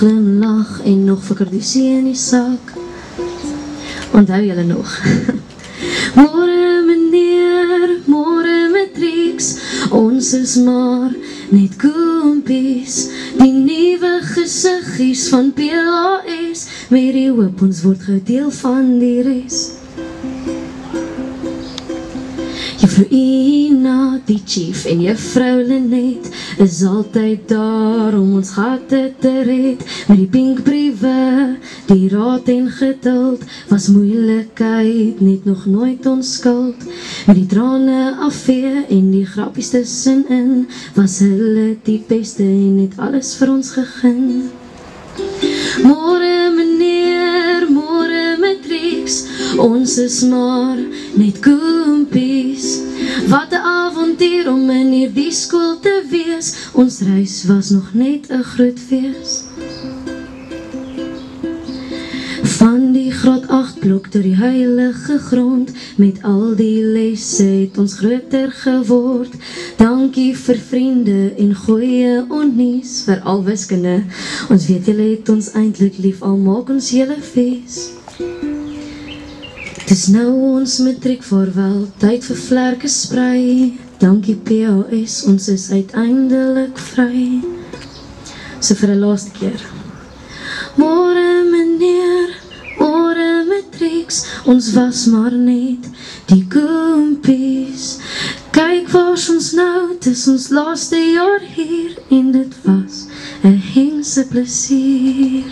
Glimlach en nog vakardisie in die sak. Onthou julle nog? Môre meneer, môre matrieks, ons is maar net koempies, die nuwe gesiggies van PAS, met die hoop ons word gou deel van die res. Juffrou Ina, die chief en juffrou Lenet is altyd daar om ons gatte te red. Met die pinkbriewe, die raad en geduld, was moeilikheid net nog nooit ons skuld. Met die trane afvee en die grappies tussenin, was hulle die beste en het alles vir ons gegeen. Môre meneer, môre matrieks, ons is maar net koempies. Wat 'n avontuur om in hierdie skool te wees, ons reis was nog net 'n groot fees. Van die graad 8 blok deur die heilige grond, met al die lesse het ons groter geword. Dankie vir vriende en goeie onnuus, vir al wiskunde. Ons weet julle het ons eintlik lief, al maak ons julle fees. Dis nou ons matriek vaarwel, tyd vir vlerke sprei. Dankie PAS, ons is uiteindelik vry. So vir 'n laaste keer. Môre meneer, môre matrieks, ons was maar net die koempies. Kyk waar's ons nou, dis ons laaste jaar hier, en dit was 'n hengse plesier.